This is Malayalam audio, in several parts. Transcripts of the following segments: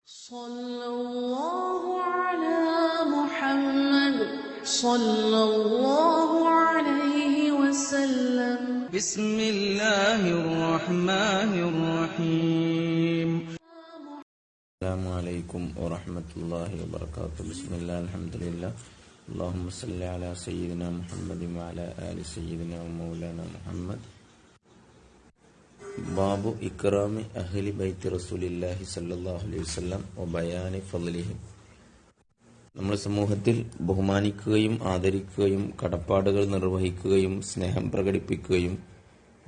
صلى الله على محمد صلى الله عليه وسلم بسم الله الرحمن الرحيم السلام عليكم ورحمة الله وبركاته بسم الله الحمد لله اللهم صل على سيدنا محمد وعلى آل سيدنا ومولانا محمد ബാബു ഇക്റാമി അഹ്ലി ബൈത്തി റസൂലില്ലാഹി സ്വല്ലല്ലാഹു അലൈഹി വസല്ലം വബയാനി ഫളിഹിം. നമ്മൾ സമൂഹത്തിൽ ബഹുമാനിക്കുകയും ആദരിക്കുകയും കടപ്പാടുകൾ നിർവഹിക്കുകയും സ്നേഹം പ്രകടിപ്പിക്കുകയും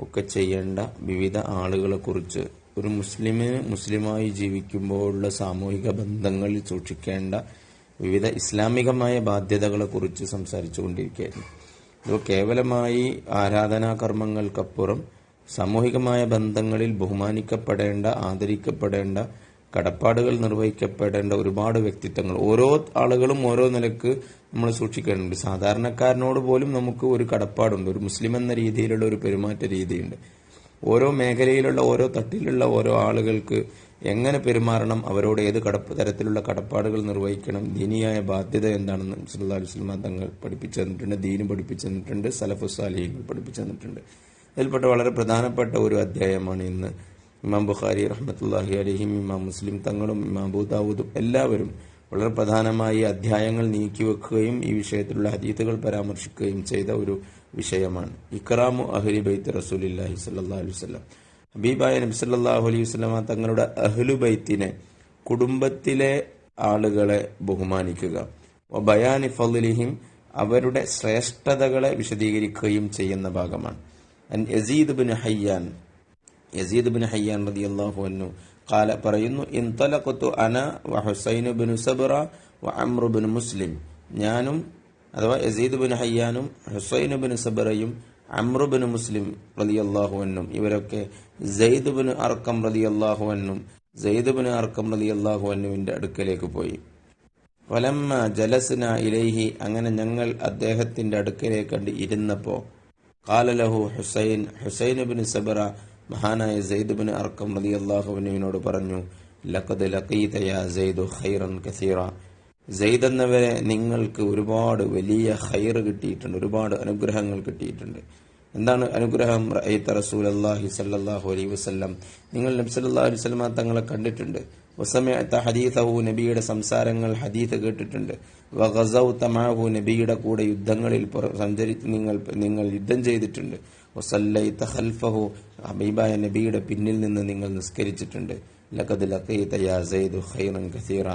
ഒക്കെ ചെയ്യേണ്ട വിവിധ ആളുകളെക്കുറിച്ച് ഒരു മുസ്ലിമിന് മുസ്ലിമായി ജീവിക്കുമ്പോഴുള്ള സാമൂഹിക ബന്ധങ്ങളിൽ സൂക്ഷിക്കേണ്ട വിവിധ ഇസ്ലാമികമായ ബാധ്യതകളെക്കുറിച്ച് സംസാരിച്ചു കൊണ്ടിരിക്കുകയായിരുന്നു. ഇത് കേവലമായി ആരാധനാ കർമ്മങ്ങൾക്കപ്പുറം സാമൂഹികമായ ബന്ധങ്ങളിൽ ബഹുമാനിക്കപ്പെടേണ്ട, ആദരിക്കപ്പെടേണ്ട, കടപ്പാടുകൾ നിർവഹിക്കപ്പെടേണ്ട ഒരുപാട് വ്യക്തിത്വങ്ങൾ ഓരോ ആളുകളും ഓരോ നിലക്ക് നമ്മൾ സൂക്ഷിക്കേണ്ടതുണ്ട്. സാധാരണക്കാരനോട് പോലും നമുക്ക് ഒരു കടപ്പാടുണ്ട്, ഒരു മുസ്ലിം എന്ന രീതിയിലുള്ള ഒരു പെരുമാറ്റ രീതിയുണ്ട്. ഓരോ മേഖലയിലുള്ള ഓരോ തട്ടിലുള്ള ഓരോ ആളുകൾക്ക് എങ്ങനെ പെരുമാറണം, അവരോട് ഏത് തരത്തിലുള്ള കടപ്പാടുകൾ നിർവഹിക്കണം, ദീനിയായ ബാധ്യത എന്താണെന്ന് സല്ലല്ലാഹു അലൈഹി വസല്ലം തങ്ങൾ പഠിപ്പിച്ചു തന്നിട്ടുണ്ട്, ദീന് പഠിപ്പിച്ചു തന്നിട്ടുണ്ട്, സലഫുസ് സാലിഹീങ്ങൾ പഠിപ്പിച്ചു തന്നിട്ടുണ്ട്. അതിൽപ്പെട്ട വളരെ പ്രധാനപ്പെട്ട ഒരു അധ്യായമാണ് ഇന്ന് ഇമാം ബുഖാരി റഹ്മത്തുള്ളാഹി അലൈഹിം, ഇമാം മുസ്ലിം തങ്ങളും ഇമാം അബൂ ദാവൂദും എല്ലാവരും വളരെ പ്രധാനമായി അധ്യായങ്ങൾ നീക്കിവെക്കുകയും ഈ വിഷയത്തിലുള്ള ഹദീസുകൾ പരാമർശിക്കുകയും ചെയ്ത ഒരു വിഷയമാണ് ഇക്റാമു അഹ്ലി ബൈത്ത് റസൂലില്ലാഹി സ്വല്ലല്ലാഹു അലൈഹി വസല്ലം. ഹബീബായ നബി സല്ലല്ലാഹു അലൈഹി വസല്ലമ തങ്ങളുടെ അഹ്ലു ബൈത്തിനെ, കുടുംബത്തിലെ ആളുകളെ ബഹുമാനിക്കുക, വബയാനി ഫളിഹിം, അവരുടെ ശ്രേഷ്ഠതകളെ വിശദീകരിക്കുകയും ചെയ്യുന്ന ഭാഗമാണ്. യസീദ് ബിൻ ഹയ്യാൻ റളിയല്ലാഹു അൻഹു ഖാല പറയുന്നു, ഇൻതലഖതു അന വഹുസൈൻ ബിൻ സബ്റ വഅംർ ബിൻ മുസ്ലിം, ഞാനും അഥവാ യസീദ് ബിൻ ഹയ്യാനും ഹുസൈൻ ബിൻ സബ്റയും അംർ ബിൻ മുസ്ലിം റളിയല്ലാഹു അൻഹും ഇവരൊക്കെ സെയ്ദ് ബിൻ അർഖം റളിയല്ലാഹു അൻഹുവിന്റെ അടുക്കലേക്ക് പോയി. ഫലമ്മ ജലസ്ന ഇലൈഹി, അങ്ങനെ ഞങ്ങൾ അദ്ദേഹത്തിന്റെ അടുക്കലേക്ക് ഇരുന്നപ്പോ ഖാല ലഹു ഹുസൈൻ ബിൻ സബ്റ, മഹാനായ സെയ്ദ് ബിൻ അർഖം റളിയല്ലാഹു അൻഹുവിനോട് പറഞ്ഞു, ലഖദ് ലഖീത യാ സെയ്ദു ഖൈറൻ കസീറ, സെയ്ദ് എന്നവരെ നിങ്ങൾക്ക് ഒരുപാട് വലിയ ഖൈർ കിട്ടിയിട്ടുണ്ട്, ഒരുപാട് അനുഗ്രഹങ്ങൾ കിട്ടിയിട്ടുണ്ട്. എന്താണ് അനുഗ്രഹം? റഅയ്ത റസൂലല്ലാഹി സ്വല്ലല്ലാഹു അലൈഹി വസല്ലം, നിങ്ങൾ നബി സല്ലല്ലാഹു അലൈഹി വസല്ലം തങ്ങളെ കണ്ടിട്ടുണ്ട്. വസമഅത ഹദീസഹു, നബിയുടെ സംസാരങ്ങൾ ഹദീസ് കേട്ടിട്ടുണ്ട്. വഗസൗത മഅഹു, നബിയുടെ കൂടെ യുദ്ധങ്ങളിൽ സഞ്ചരിച്ച് നിങ്ങൾ യുദ്ധം ചെയ്തിട്ടുണ്ട്. വസല്ലൈത ഖൽഫഹു, ഹബീബായ നബിയുടെ പിന്നിൽ നിന്ന് നിങ്ങൾ നിസ്കരിച്ചിട്ടുണ്ട്. ലഖദ് ലഖീത യാ സെയ്ദു ഖൈറൻ കസീറ,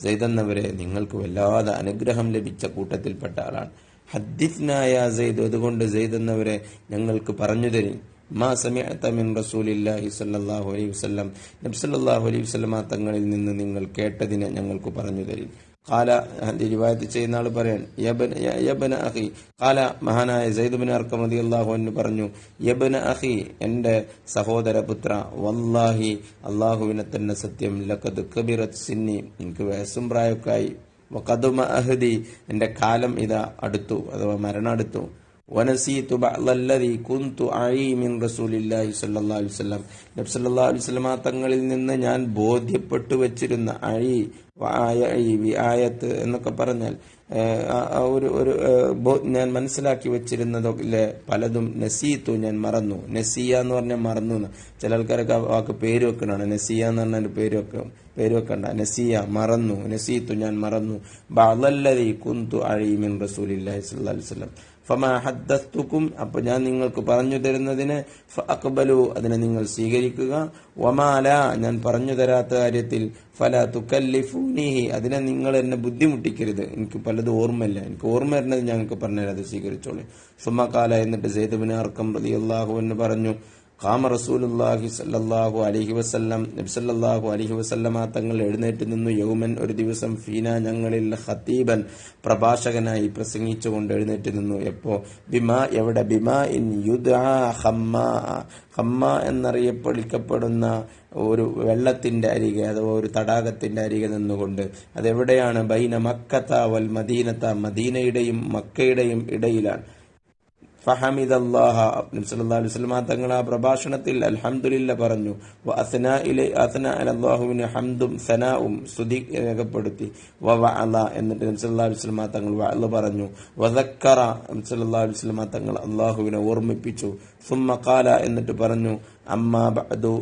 സെയ്ദ് എന്നവരെ നിങ്ങൾക്ക് വല്ലാതെ അനുഗ്രഹം ലഭിച്ച കൂട്ടത്തിൽപ്പെട്ട ആളാണ്. ഹദ്ദിസ്നാ യാ സെയ്ദ്, അതുകൊണ്ട് സെയ്ദ് എന്നവരെ ഞങ്ങൾക്ക് പറഞ്ഞു തരും. മാ സമിഅത മിൻ റസൂലില്ലാഹി സ്വല്ലല്ലാഹു അലൈഹി വസല്ലം, നബി സല്ലല്ലാഹു അലൈഹി വസല്ലം തങ്ങളിൽ നിന്ന് നിങ്ങൾ കേട്ടതിനെ ഞങ്ങൾക്ക് പറഞ്ഞു തരും. ഖാല, റിവായത്ത് ചെയ്യുന്ന ആൾ പറയാൻ, യബ്ന അഖി, ഖാല, മഹാനായ സെയ്ദ് ബിൻ അർഖം റളിയല്ലാഹു അൻഹു പറഞ്ഞു, യബ്ന അഖി, എന്റെ സഹോദരപുത്ര, വല്ലാഹി, അല്ലാഹുവിനെ തന്നെ സത്യം, ലഖദ് കബിറത് സിന്നി, എനിക്ക് വയസ്സും പ്രായമൊക്കെയായി, വഖദുമ അഹ്ദി, എന്റെ കാലം ഇതാ അടുത്തു, അഥവാ മരണം അടുത്തു. വനസീതു ബഅ്ദല്ലദീ കുന്തു അഈ മിൻ റസൂലില്ലാഹി സ്വല്ലല്ലാഹു അലൈഹി വസല്ലം, നബി സല്ലല്ലാഹു അലൈഹി വസല്ലം തങ്ങളിൽ നിന്ന് ഞാൻ ബോധ്യപ്പെട്ടു വെച്ചിരുന്ന അഈ വിആയത്ത് എന്നൊക്കെ പറഞ്ഞാൽ ഞാൻ മനസ്സിലാക്കി വെച്ചിരുന്നതൊക്കെ പലതും നസീത്തു, ഞാൻ മറന്നു. നസിയ എന്ന് പറഞ്ഞാൽ മറന്നു. ചില ആൾക്കാരൊക്കെ വാക്ക് പേര് വെക്കണാണ്. നസിയ എന്ന് പറഞ്ഞാൽ പേര് വെക്കണ്ട. നസിയ, മറന്നു. നസീത്തു, ഞാൻ മറന്നു. ബഅ്ദല്ലദീ കുന്തു അഈ മിൻ റസൂലില്ലാഹി സ്വല്ലല്ലാഹു അലൈഹി വസല്ലം ഫമാ ഹദ്ദസ്തുക്കും, അപ്പോൾ ഞാൻ നിങ്ങൾക്ക് പറഞ്ഞു തരുന്നതിന് ഫഅഖ്ബലു, അതിനെ നിങ്ങൾ സ്വീകരിക്കുക. വമാ ലാ, ഞാൻ പറഞ്ഞു തരാത്ത കാര്യത്തിൽ ഫലാ തുകല്ലിഫൂനിഹി, അതിനെ നിങ്ങൾ എന്നെ ബുദ്ധിമുട്ടിക്കരുത്. എനിക്ക് പലതും ഓർമ്മയില്ല, എനിക്ക് ഓർമ്മ വരുന്നത് ഞങ്ങൾക്ക് പറഞ്ഞുതരാം, അത് സ്വീകരിച്ചോളൂ. സുമ്മ ഖാല, എന്നിട്ട് സെയ്ദ് ബിൻ അർഖം റളിയല്ലാഹു അൻഹു പറഞ്ഞു, ഖാമ റസൂലുള്ളാഹി സ്വല്ലല്ലാഹു അലൈഹി വസല്ലം, നബി സല്ലല്ലാഹു അലൈഹി വസല്ലമ തങ്ങൾ എഴുന്നേറ്റ് നിന്നു. യൗമൻ, ഒരു ദിവസം, ഫീന, ഞങ്ങളിൽ, ഖതീബൻ, പ്രഭാഷകനായി പ്രസംഗിച്ചുകൊണ്ട് എഴുന്നേറ്റ് നിന്നു. എപ്പോ? ബിമാ, എവിടെ? ബിമാ ഇൻ യുദ്ആ ഖമ്മാ, ഖമ്മാ എന്നറിയപ്പെടുന്ന ഒരു വെള്ളത്തിന്റെ അരികെ, അഥവാ ഒരു തടാകത്തിന്റെ അരികെ നിന്നുകൊണ്ട്. അതെവിടെയാണ്? ബൈന മക്കത്ത വൽ മദീനത്ത, മദീനയുടെയും മക്കയുടെയും ഇടയിലാണ്. ഫഹമിദല്ലാഹ, നബി സല്ലല്ലാഹു അലൈഹി വസല്ലം തങ്ങൾ ആ പ്രഭാഷണത്തിൽ അൽഹംദുലില്ല പറഞ്ഞു. അസ്ന അലല്ലാഹുവിന് ഹംദും സനാഉം സ്തുതി രേഖപ്പെടുത്തി. വഅല, എന്നിട്ട് നബി സല്ലല്ലാഹു അലൈഹി വസല്ലം തങ്ങൾ വഅല പറഞ്ഞു. വദക്കറ, നബി സല്ലല്ലാഹു അലൈഹി വസല്ലം തങ്ങൾ അല്ലാഹുവിനെ ഓർമ്മിപ്പിച്ചു. സുമ്മ ഖാല, എന്നിട്ട് പറഞ്ഞു. അമ്മാ ബഅദു,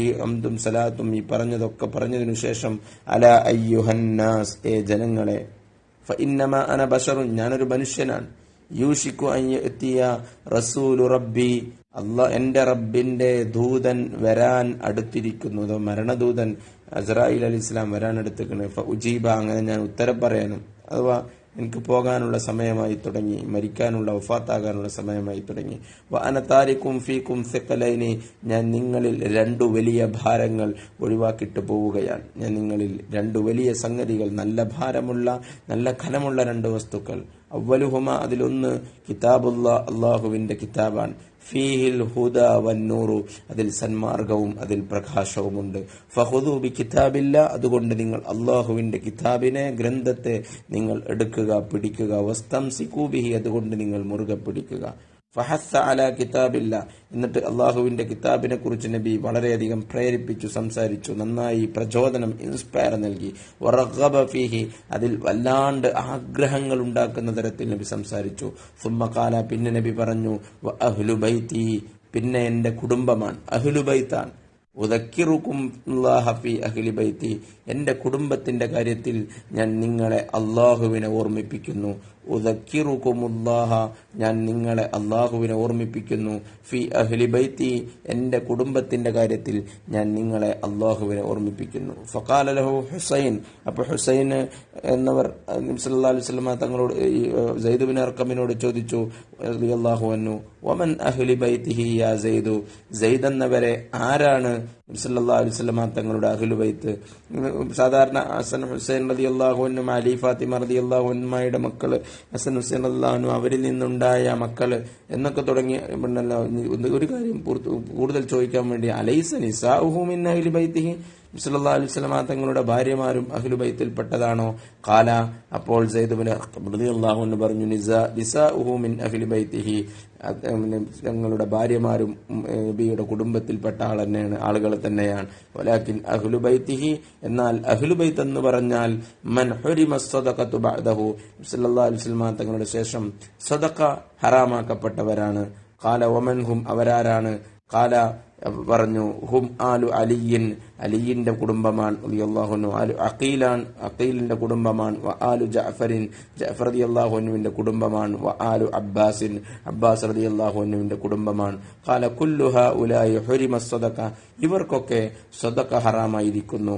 ഈ ഹംദും സലാത്തും ഈ പറഞ്ഞതൊക്കെ പറഞ്ഞതിനു ശേഷം, അലാ അയ്യുഹന്നാസ്, ഏ ജനങ്ങളെ, ഫഇന്നമാ അന ബശറുൻ, ഞാനൊരു മനുഷ്യനാണ്. യൂഷിക്കു അൻ യഅതിയ റസൂലു റബ്ബി, എന്റെ റബ്ബിന്റെ ദൂതൻ വരാൻ അടുത്തിരിക്കുന്നു. അതോ മരണദൂതൻ അസ്രായീൽ അലൈഹിസ്സലാം വരാൻ അടുത്തിരിക്കുന്നു. ഫഉജീബ, അങ്ങനെ ഞാൻ ഉത്തരം പറയാനും, അഥവാ എനിക്ക് പോകാനുള്ള സമയമായി തുടങ്ങി, മരിക്കാനുള്ള വഫാത്താകാനുള്ള സമയമായി തുടങ്ങി. വഅന താരിക്കും ഫീക്കും സിഖലൈനി, ഞാൻ നിങ്ങളിൽ 2 വലിയ ഭാരങ്ങൾ ഒഴിവാക്കിയിട്ട് പോവുകയാണ്. ഞാൻ നിങ്ങളിൽ 2 വലിയ സംഗതികൾ, നല്ല ഭാരമുള്ള, നല്ല ഘനമുള്ള 2 വസ്തുക്കൾ. അവ്വലുഹുമ, അതിലൊന്ന് കിതാബുല്ലാ, അല്ലാഹുവിന്റെ കിതാബാണ്. ഫീഹിൽ ഹുദ വന്നൂറു, അതിൽ സന്മാർഗവും അതിൽ പ്രകാശവുമുണ്ട്. ഫഖുദു ബി കിതാബില്ലാ, അതുകൊണ്ട് നിങ്ങൾ അല്ലാഹുവിന്റെ കിതാബിനെ, ഗ്രന്ഥത്തെ നിങ്ങൾ എടുക്കുക, പിടിക്കുക. വസ്തംസികൂ ബിഹി, അതുകൊണ്ട് നിങ്ങൾ മുറുകെ പിടിക്കുക. ഫഹസ്സ അലാ കിതാബില്ല, എന്നിട്ട് അള്ളാഹുവിന്റെ കിതാബിനെ കുറിച്ച് നബി വളരെയധികം പ്രേരിപ്പിച്ചു, സംസാരിച്ചു, നന്നായി പ്രചോദനം, ഇൻസ്പയർ നൽകി. വറഗബ ഫീഹി, അതിൽ വല്ലാണ്ട് ആഗ്രഹങ്ങൾ ഉണ്ടാക്കുന്ന തരത്തിൽ നബി സംസാരിച്ചു. സുമ്മ ഖാല, പിന്നെ നബി പറഞ്ഞു. വ അഹ്ലു ബൈതി, പിന്നെ എന്റെ കുടുംബമാണ്, അഹ്ലു ബൈത്താണ്. ഉദക്കിറുക്കും അല്ലാഹ ഫീ അഹ്ലി ബൈതി, എന്റെ കുടുംബത്തിന്റെ കാര്യത്തിൽ ഞാൻ നിങ്ങളെ അള്ളാഹുവിനെ ഓർമ്മിപ്പിക്കുന്നു. ഉദക്കിറുക്കുമുല്ലാഹ, ഞാൻ നിങ്ങളെ അള്ളാഹുവിനെ ഓർമ്മിപ്പിക്കുന്നു. ഫി അഹ്ലി ബൈത്തി, എന്റെ കുടുംബത്തിന്റെ കാര്യത്തിൽ ഞാൻ നിങ്ങളെ അള്ളാഹുവിനെ ഓർമ്മിപ്പിക്കുന്നു. ഫഖാല ലഹു ഹുസൈൻ, അപ്പോൾ ഹുസൈൻ എന്നവർ നബി സല്ലല്ലാഹു അലൈഹി വസല്ലം തങ്ങളോട്, സയ്യിദ് ബിൻ അർഖമിനോട് ചോദിച്ചു റളിയല്ലാഹു അൻഹു, വമൻ അഹ്ലി ബൈത്തിഹി യാ സയ്യിദു, സയ്യിദ് എന്നവരെ ആരാണ് നബി സല്ലല്ലാഹു അലൈഹി വസല്ലം തങ്ങളുടെ അഹ്ലു ബൈത്ത്? സാധാരണ ഹസൻ ഹുസൈൻ റളിയല്ലാഹു അൻഹു, അലി ഫാത്തിമ റളിയല്ലാഹു അൻഹയുടെ മക്കള്, ഹസൻ ഹുസൈൻ റളിയല്ലാഹു അൻഹു അവരിൽ നിന്നുണ്ടായ മക്കള് എന്നൊക്കെ തുടങ്ങി ഒരു കാര്യം കൂടുതൽ ചോദിക്കാൻ വേണ്ടി, അലൈസ നിസാഉഹു മിൻ അഹ്ലി ബൈത്തിഹി, സല്ലല്ലാഹു അലൈഹി വസല്ലം തങ്ങളുടെ ഭാര്യമാരും അഹ്ലു ബൈത്തിൽപ്പെട്ടതാണോ? ഖാല, അപ്പോൾ സയ്യിദ് ഇബ്നു റളിയല്ലാഹു അൻഹു പറഞ്ഞു, നിസാഉഹു മിൻ അഹ്ലി ബൈത്തിഹി, ഞങ്ങളുടെ ഭാര്യമാരും നബിയുടെ കുടുംബത്തിൽപ്പെട്ട ആളുകൾ തന്നെയാണ്. വലാകിൻ അഹ്ലു ബൈത്തിഹി, എന്നാൽ അഹ്ലു ബൈത്ത് എന്ന് പറഞ്ഞാൽ മൻ ഹുരിമ സ്വദഖതു ബഅദഹു, സല്ലല്ലാഹു അലൈഹി വസല്ലം തങ്ങളുടെ ശേഷം സ്വദഖ ഹറാമാക്കപ്പെട്ടവരാണ്. ഖാല വമൻ ഹും, അവരാരാണ്? ഖാല, പറഞ്ഞു, ഹും ആലു അലിയിൻ, അലിയിന്റെ കുടുംബമാണ്, റളിയല്ലാഹു അൻഹു. ആലു അഖീലാൻ, അഖീലിന്റെ കുടുംബമാണ്. വ ആലു ജഅഫറിൻ, ജഅഫർ റളിയല്ലാഹു അൻഹുവിന്റെ കുടുംബമാണ്. വ ആലു അബ്ബാസിൻ, അബ്ബാസ് റളിയല്ലാഹു അൻഹുവിന്റെ കുടുംബമാണ്. ഖാല കുല്ലു ഹഉലായി ഹുരിമ സ്വദഖ, ഇവർക്കൊക്കെ സ്വദഖ ഹറാമായിരിക്കുന്നു.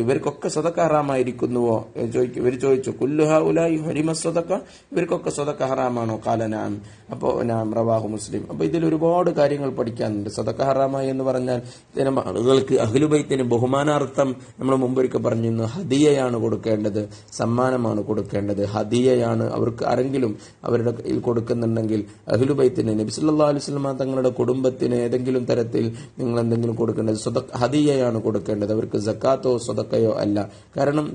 ഇവർക്കൊക്കെ സ്വദഖ ഹറാമായിരിക്കുന്നുവോ? ഇവർ ചോദിച്ചു, കുല്ലു ഹഉലായി ഹുരിമ സ്വദഖ, ഇവർക്കൊക്കെ സ്വദഖ ഹറാമാണോ? ഖാല നഅം, അപ്പോ നഅം, റവാഹു മുസ്ലിം. അപ്പൊ ഇതിൽ ഒരുപാട് കാര്യങ്ങൾ പഠിക്കാനുണ്ട്. സ്വദഖ ഹറാമായി എന്ന് പറഞ്ഞാൽ ഇത്തരം ആളുകൾക്ക് അഹ്ലു ബൈത്തിന് ബഹുമാനാർത്ഥം നമ്മൾ മുമ്പൊരിക്കൽ പറഞ്ഞിരുന്നു, ഹദിയയാണ് കൊടുക്കേണ്ടത്, സമ്മാനമാണ് കൊടുക്കേണ്ടത്. ഹദിയയാണ് അവർക്ക് ആരെങ്കിലും അവരുടെ കയ്യിൽ കൊടുക്കുന്നുണ്ടെങ്കിൽ അഹ്ലു ബൈത്തിന്, നബി സല്ലല്ലാഹു അലൈഹി വസല്ലം തങ്ങളുടെ കുടുംബത്തിന് ഏതെങ്കിലും തരത്തിൽ നിങ്ങൾ എന്തെങ്കിലും കൊടുക്കേണ്ടത് ഹദിയയാണ് കൊടുക്കേണ്ടത്. അവർക്ക് സക്കാത്തോ സദക്കയോ അല്ല. കാരണം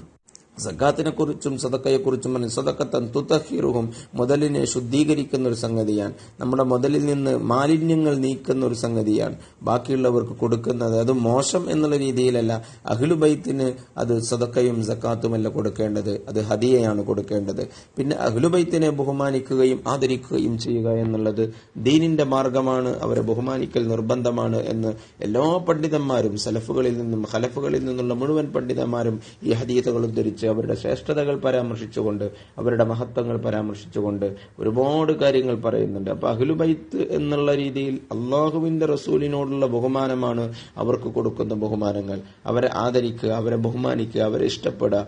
സക്കാത്തിനെ കുറിച്ചും സദക്കയെക്കുറിച്ചും സദക്കത്തൻ തുതഹിറുഹും, മുതലിനെ ശുദ്ധീകരിക്കുന്ന ഒരു സംഗതിയാണ്. നമ്മുടെ മുതലിൽ നിന്ന് മാലിന്യങ്ങൾ നീക്കുന്ന ഒരു സംഗതിയാണ് ബാക്കിയുള്ളവർക്ക് കൊടുക്കുന്നത്. അത് മോശം എന്നുള്ള രീതിയിലല്ല. അഹ്ലു ബൈത്തിന് അത് സദക്കയും സക്കാത്തുമല്ല കൊടുക്കേണ്ടത്, അത് ഹദിയയാണ് കൊടുക്കേണ്ടത്. പിന്നെ അഹ്ലു ബൈത്തിനെ ബഹുമാനിക്കുകയും ആദരിക്കുകയും ചെയ്യുക എന്നുള്ളത് ദീനിന്റെ മാർഗമാണ്. അവരെ ബഹുമാനിക്കൽ നിർബന്ധമാണ് എന്ന് എല്ലാ പണ്ഡിതന്മാരും, സലഫുകളിൽ നിന്നും ഖലഫുകളിൽ നിന്നുള്ള മുഴുവൻ പണ്ഡിതന്മാരും ഈ ഹദീസുകൾ ഉദ്ധരിച്ച് അവരുടെ ശ്രേഷ്ഠതകൾ പരാമർശിച്ചുകൊണ്ട്, അവരുടെ മഹത്വങ്ങൾ പരാമർശിച്ചുകൊണ്ട് ഒരുപാട് കാര്യങ്ങൾ പറയുന്നുണ്ട്. അപ്പൊ അഹ്ലു ബൈത്ത് എന്നുള്ള രീതിയിൽ അള്ളാഹുവിന്റെ റസൂലിനോടുള്ള ബഹുമാനമാണ് അവർക്ക് കൊടുക്കുന്ന ബഹുമാനങ്ങൾ. അവരെ ആദരിക്കുക, അവരെ ബഹുമാനിക്കുക, അവരെ ഇഷ്ടപ്പെടുക,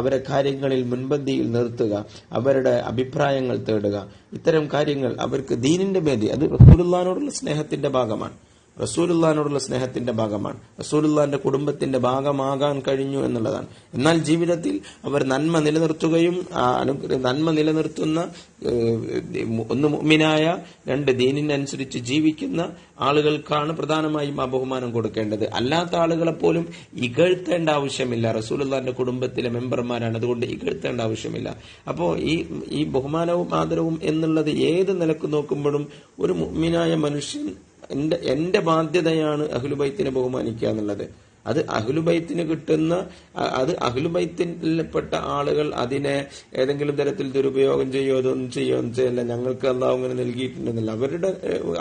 അവരെ കാര്യങ്ങളിൽ മുൻപന്തിയിൽ നിർത്തുക, അവരുടെ അഭിപ്രായങ്ങൾ തേടുക. ഇത്തരം കാര്യങ്ങൾ അവർക്ക് ദീനിന്റെ മേതി, അത് റസൂലുള്ളാഹിനോടുള്ള സ്നേഹത്തിന്റെ ഭാഗമാണ്. റസൂലുള്ളാഹിനോടുള്ള സ്നേഹത്തിന്റെ ഭാഗമാണ്, റസൂലുള്ളാഹിന്റെ കുടുംബത്തിന്റെ ഭാഗമാകാൻ കഴിഞ്ഞു എന്നുള്ളതാണ്. എന്നാൽ ജീവിതത്തിൽ അവർ നന്മ നിലനിർത്തുകയും നന്മ നിലനിർത്തുന്ന ഒന്ന് മുഅ്മിനായ, രണ്ട് ദീനിനനുസരിച്ച് ജീവിക്കുന്ന ആളുകൾക്കാണ് പ്രധാനമായും ആ ബഹുമാനം കൊടുക്കേണ്ടത്. അല്ലാത്ത ആളുകളെ പോലും ഇകഴ്ത്തേണ്ട ആവശ്യമില്ല. റസൂലുള്ളാഹിന്റെ കുടുംബത്തിലെ മെമ്പർമാരാണ്, അതുകൊണ്ട് ഇകഴ്ത്തേണ്ട ആവശ്യമില്ല. അപ്പോൾ ഈ ബഹുമാനവും ആദരവും എന്നുള്ളത് ഏത് നിലക്ക് നോക്കുമ്പോഴും ഒരു മുഅ്മിനായ മനുഷ്യൻ എന്റെ ബാധ്യതയാണ് അഹ്ലുബൈത്തിനെ ബഹുമാനിക്കുക എന്നുള്ളത്. അത് അഹ്ലുബൈത്തിന് കിട്ടുന്ന, അത് അഹ്ലുബൈത്തിൽപ്പെട്ട ആളുകൾ അതിനെ ഏതെങ്കിലും തരത്തിൽ ദുരുപയോഗം അതൊന്നും ചെയ്യല്ല. ഞങ്ങൾക്ക് അള്ളാഹു അങ്ങനെ നൽകിയിട്ടുണ്ടെന്നല്ല.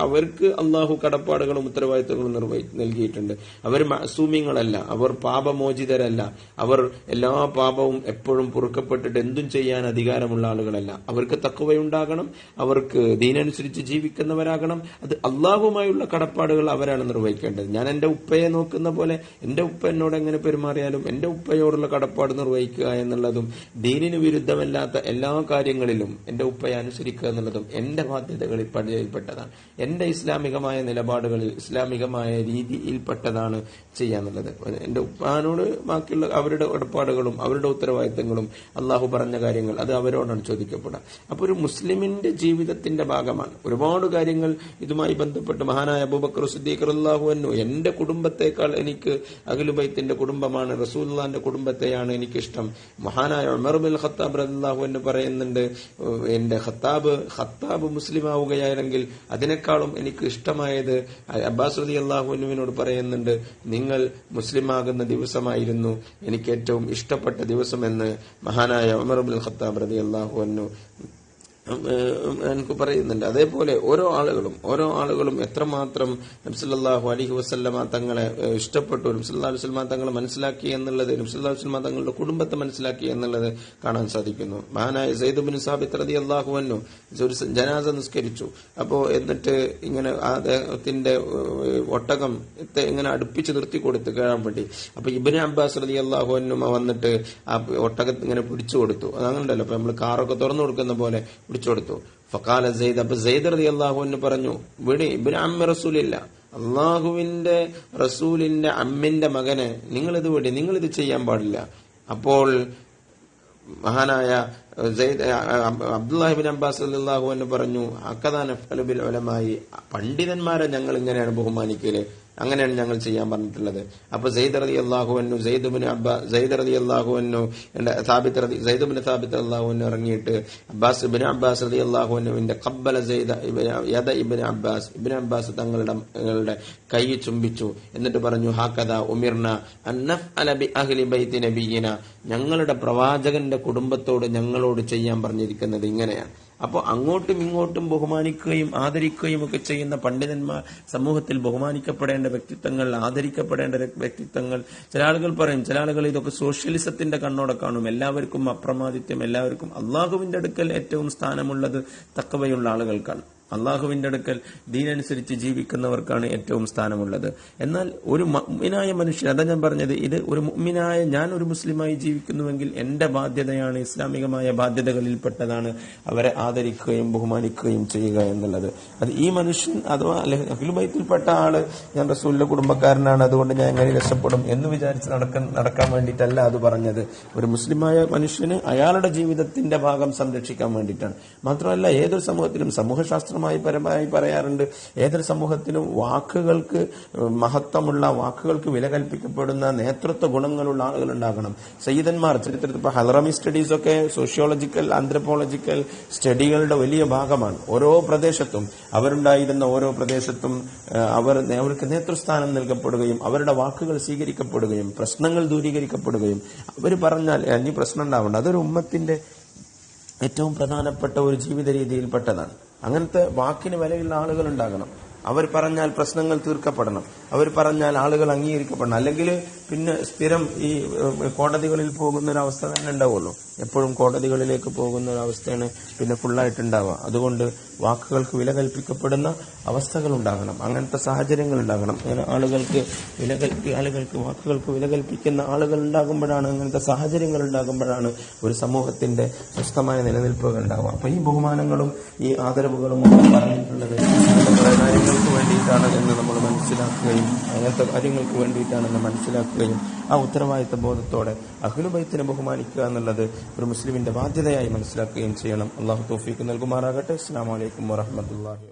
അവർക്ക് അള്ളാഹു കടപ്പാടുകളും ഉത്തരവാദിത്തങ്ങളും നൽകിയിട്ടുണ്ട്. അവർ മഅസൂമിങ്ങളല്ല, അവർ പാപമോചിതരല്ല, അവർ എല്ലാ പാപവും എപ്പോഴും പൊറുക്കപ്പെട്ടിട്ട് എന്തും ചെയ്യാൻ അധികാരമുള്ള ആളുകളല്ല. അവർക്ക് തഖ്വയുണ്ടാകണം, അവർക്ക് ദീനനുസരിച്ച് ജീവിക്കുന്നവരാകണം. അത് അള്ളാഹുമായുള്ള കടപ്പാടുകൾ അവരാണ് നിർവഹിക്കേണ്ടത്. ഞാൻ എന്റെ ഉപ്പയെ നോക്കുന്ന പോലെ എന്റെ ഉപ്പ എന്നോട് എങ്ങനെ പെരുമാറിയാലും എന്റെ ഉപ്പയോടുള്ള കടപ്പാട് നിർവഹിക്കുക എന്നുള്ളതും, ദീനിന് വിരുദ്ധമല്ലാത്ത എല്ലാ കാര്യങ്ങളിലും എന്റെ ഉപ്പയെ അനുസരിക്കുക എന്നുള്ളതും എന്റെ ബാധ്യതകളിൽ പടിയിൽപ്പെട്ടതാണ്. എന്റെ ഇസ്ലാമികമായ നിലപാടുകളിൽ, ഇസ്ലാമികമായ രീതിയിൽപ്പെട്ടതാണ് ചെയ്യാന്നുള്ളത്. എന്റെ ഉപ്പാനോട് ബാക്കിയുള്ള അവരുടെ കടപ്പാടുകളും അവരുടെ ഉത്തരവാദിത്തങ്ങളും അള്ളാഹു പറഞ്ഞ കാര്യങ്ങൾ അത് അവരോടാണ് ചോദിക്കപ്പെടുക. അപ്പൊ ഒരു മുസ്ലിമിന്റെ ജീവിതത്തിന്റെ ഭാഗമാണ് ഒരുപാട് കാര്യങ്ങൾ ഇതുമായി ബന്ധപ്പെട്ട്. മഹാനായ അബൂബക്കർ സിദ്ദീഖ് റളിയല്ലാഹു അൻഹു, എന്റെ കുടുംബത്തെക്കാൾ എനിക്ക് അഹ്ലുബൈത്തിന്റെ കുടുംബമാണ്, റസൂലുള്ളാഹിന്റെ കുടുംബത്തെയാണ് എനിക്കിഷ്ടം. മഹാനായ ഉമർ ഇബ്നുൽ ഖത്താബ് റളിയല്ലാഹു അൻഹു പറയുന്നുണ്ട്, എന്റെ ഖത്താബ് മുസ്ലിം ആവുകയാണെങ്കിൽ അതിനേക്കാളും എനിക്ക് ഇഷ്ടമായത് അബ്ബാസ് റളിയല്ലാഹു അൻഹുവിനോട് പറയുന്നുണ്ട്, നിങ്ങൾ മുസ്ലിം ആകുന്ന ദിവസമായിരുന്നു എനിക്ക് ഏറ്റവും ഇഷ്ടപ്പെട്ട ദിവസമെന്ന് മഹാനായ ഉമർ ഇബ്നുൽ ഖത്താബ് റളിയല്ലാഹു അൻഹു എനിക്ക് പറയുന്നുണ്ട്. അതേപോലെ ഓരോ ആളുകളും എത്രമാത്രം നബി സല്ലല്ലാഹു അലൈഹി വസല്ലമ തങ്ങളെ ഇഷ്ടപ്പെട്ടു, നബി സല്ലല്ലാഹു അലൈഹി വസല്ലമ തങ്ങളെ മനസ്സിലാക്കി എന്നുള്ളത്, നബി സല്ലല്ലാഹു അലൈഹി വസല്ലമ തങ്ങളുടെ കുടുംബത്തെ മനസ്സിലാക്കി എന്നുള്ളത് കാണാൻ സാധിക്കുന്നു. മഹാനായ സയ്യിദ് ഇബ്നു സാബിത്ത് റളിയല്ലാഹു അൻഹു ഒരു ജനാസ നിസ്കരിച്ചു. അപ്പോ എന്നിട്ട് ഇങ്ങനെ അദ്ദേഹത്തിന്റെ ഒട്ടകത്തെ ഇങ്ങനെ അടുപ്പിച്ച് നിർത്തി കൊടുത്തു കേറാൻ വേണ്ടി. അപ്പൊ ഇബ്നു അബ്ബാസ് റളിയല്ലാഹു അൻഹു വന്നിട്ട് ആ ഒട്ടകത്തെ ഇങ്ങനെ പിടിച്ചു കൊടുത്തു. അതങ്ങനെയല്ലോ, അപ്പൊ നമ്മൾ കാറൊക്കെ തുറന്നു കൊടുക്കുന്ന പോലെ കൊടുത്തു. ഫഖാല സെയ്ദ്, അപ്പൊ സെയ്ദ് റളിയല്ലാഹു അൻഹു പറഞ്ഞു, വിടി ഇബ്നു അമ്മി റസൂലില്ല, അള്ളാഹുവിന്റെ റസൂലിന്റെ അമ്മിന്റെ മകനെ നിങ്ങളിത് വിടി, നിങ്ങളിത് ചെയ്യാൻ പാടില്ല. അപ്പോൾ മഹാനായ അബ്ദുല്ലാഹി ഇബ്നു അബ്ബാസ് റളിയല്ലാഹു അൻഹു പറഞ്ഞു, അക്കദാ നഫ്അലു ബിൽ ഉലമായി, പണ്ഡിതന്മാരെ ഞങ്ങൾ ഇങ്ങനെയാണ് ബഹുമാനിക്കല്, അങ്ങനെയാണ് ഞങ്ങൾ ചെയ്യാൻ പറഞ്ഞിട്ടുള്ളത്. അപ്പൊ സെയ്ദ് റളിയല്ലാഹു അൻഹു സെയ്ദ് ഇബ്നു സാബിത്ത് റളിയല്ലാഹു അൻഹു ഇറങ്ങിയിട്ട് ഇബ്നു അബ്ബാസ് റളിയല്ലാഹു അൻഹുവിന്റെ ഖബ്ബല യദ ഇബ്നു അബ്ബാസ് തങ്ങളുടെ കൈ ചുംബിച്ചു. എന്നിട്ട് പറഞ്ഞു, ഹാകദാ ഉമിർന അൻ നഫ്അല ബി അഹ്ലി ബൈതി നബിയിന, ഞങ്ങളുടെ പ്രവാചകന്റെ കുടുംബത്തോട് ഞങ്ങളോട് ചെയ്യാൻ പറഞ്ഞിരിക്കുന്നത് ഇങ്ങനെയാണ്. അപ്പോൾ അങ്ങോട്ടും ഇങ്ങോട്ടും ബഹുമാനിക്കുകയും ആദരിക്കുകയും ഒക്കെ ചെയ്യുന്ന പണ്ഡിതന്മാർ, സമൂഹത്തിൽ ബഹുമാനിക്കപ്പെടേണ്ട വ്യക്തിത്വങ്ങൾ, ആദരിക്കപ്പെടേണ്ട വ്യക്തിത്വങ്ങൾ. ചില ആളുകൾ പറയും, ചില ആളുകൾ ഇതൊക്കെ സോഷ്യലിസത്തിന്റെ കണ്ണോടെ കാണും. എല്ലാവർക്കും അപ്രമാദിത്യം, എല്ലാവർക്കും. അള്ളാഹുവിന്റെ അടുക്കൽ ഏറ്റവും സ്ഥാനമുള്ളത് തഖ്വയുള്ള ആളുകൾക്കാണ്. അള്ളാഹുവിന്റെ അടുക്കൽ ദീനനുസരിച്ച് ജീവിക്കുന്നവർക്കാണ് ഏറ്റവും സ്ഥാനമുള്ളത്. എന്നാൽ ഒരു മുഅ്മിനായ മനുഷ്യൻ, അതാ ഞാൻ പറഞ്ഞത്, ഇത് ഒരു മുഅ്മിനായ ഞാൻ ഒരു മുസ്ലിമായി ജീവിക്കുന്നുവെങ്കിൽ എന്റെ ബാധ്യതയാണ്, ഇസ്ലാമികമായ ബാധ്യതകളിൽപ്പെട്ടതാണ് അവരെ ആദരിക്കുകയും ബഹുമാനിക്കുകയും ചെയ്യുക എന്നുള്ളത്. അത് ഈ മനുഷ്യൻ അഥവാ അഹ്ലുബൈത്തിൽപ്പെട്ട ആള് ഞാൻ റസൂലിന്റെ കുടുംബക്കാരനാണ്, അതുകൊണ്ട് ഞാൻ എങ്ങനെ രക്ഷപ്പെടും എന്ന് വിചാരിച്ച് നടക്കാൻ വേണ്ടിയിട്ടല്ല അത് പറഞ്ഞത്. ഒരു മുസ്ലിമായ മനുഷ്യന് അയാളുടെ ജീവിതത്തിന്റെ ഭാഗം സംരക്ഷിക്കാൻ വേണ്ടിയിട്ടാണ്. മാത്രമല്ല, ഏതൊരു സമൂഹത്തിലും സമൂഹശാസ്ത്രം പരമായി പറയാറുണ്ട്, ഏതൊരു സമൂഹത്തിലും വാക്കുകൾക്ക് മഹത്വമുള്ള, വാക്കുകൾക്ക് വില കൽപ്പിക്കപ്പെടുന്ന നേതൃത്വ ഗുണങ്ങളുള്ള ആളുകൾ ഉണ്ടാകണം. സയ്യിദന്മാർ ചരിത്രത്തിൽ ഇപ്പൊ ഹലറമി സ്റ്റഡീസ് ഒക്കെ സോഷ്യോളജിക്കൽ, ആന്ത്രപ്പോളജിക്കൽ സ്റ്റഡികളുടെ വലിയ ഭാഗമാണ്. ഓരോ പ്രദേശത്തും അവരുണ്ടായിരുന്ന ഓരോ പ്രദേശത്തും അവർക്ക് നേതൃസ്ഥാനം നൽകപ്പെടുകയും അവരുടെ വാക്കുകൾ സ്വീകരിക്കപ്പെടുകയും പ്രശ്നങ്ങൾ ദൂരീകരിക്കപ്പെടുകയും, അവർ പറഞ്ഞാൽ ഇനി പ്രശ്നം ഉണ്ടാവേണ്ട, അതൊരു ഉമ്മത്തിന്റെ ഏറ്റവും പ്രധാനപ്പെട്ട ഒരു ജീവിത രീതിയിൽപ്പെട്ടതാണ്. അങ്ങനത്തെ വാക്കിന് വിലയുള്ള ആളുകൾ ഉണ്ടാകണം. അവർ പറഞ്ഞാൽ പ്രശ്നങ്ങൾ തീർക്കപ്പെടണം. അവർ പറഞ്ഞാൽ ആളുകൾ അംഗീകരിക്കപ്പെടണം. അല്ലെങ്കിൽ പിന്നെ സ്ഥിരം ഈ കോടതികളിൽ പോകുന്ന ഒരു അവസ്ഥ തന്നെ ഉണ്ടാവുള്ളൂ. എപ്പോഴും കോടതികളിലേക്ക് പോകുന്ന ഒരു അവസ്ഥയാണ് പിന്നെ ഫുള്ളായിട്ടുണ്ടാവുക. അതുകൊണ്ട് വാക്കുകൾക്ക് വില കൽപ്പിക്കപ്പെടുന്ന അവസ്ഥകൾ ഉണ്ടാകണം, അങ്ങനത്തെ സാഹചര്യങ്ങൾ ഉണ്ടാകണം. അങ്ങനെ ആളുകൾക്ക് വാക്കുകൾക്ക് വില കൽപ്പിക്കുന്ന ആളുകൾ ഉണ്ടാകുമ്പോഴാണ്, അങ്ങനത്തെ സാഹചര്യങ്ങൾ ഉണ്ടാകുമ്പോഴാണ് ഒരു സമൂഹത്തിന്റെ സ്വസ്ഥമായ നിലനിൽപ്പുകൾ ഉണ്ടാവുക. അപ്പൊ ഈ ബഹുമാനങ്ങളും ഈ ആദരവുകളും പറഞ്ഞിട്ടുള്ളത് കുറെ കാര്യങ്ങൾക്ക് വേണ്ടിയിട്ടാണ് എന്ന് നമ്മൾ മനസ്സിലാക്കുകയും അങ്ങനത്തെ കാര്യങ്ങൾക്ക് വേണ്ടിയിട്ടാണെന്ന് മനസ്സിലാക്കുകയും ആ ഉത്തരവാദിത്ത ബോധത്തോടെ അഹ്ലു ബൈത്തിനെ ബഹുമാനിക്കുക എന്നുള്ളത് ഒരു മുസ്ലിമിന്റെ ബാധ്യതയായി മനസ്സിലാക്കുകയും ചെയ്യണം. അള്ളാഹു തൗഫീഖ് നൽകുമാറാകട്ടെ. അസ്സലാമു അലൈക്കും വറഹ്മത്തുള്ളാഹി.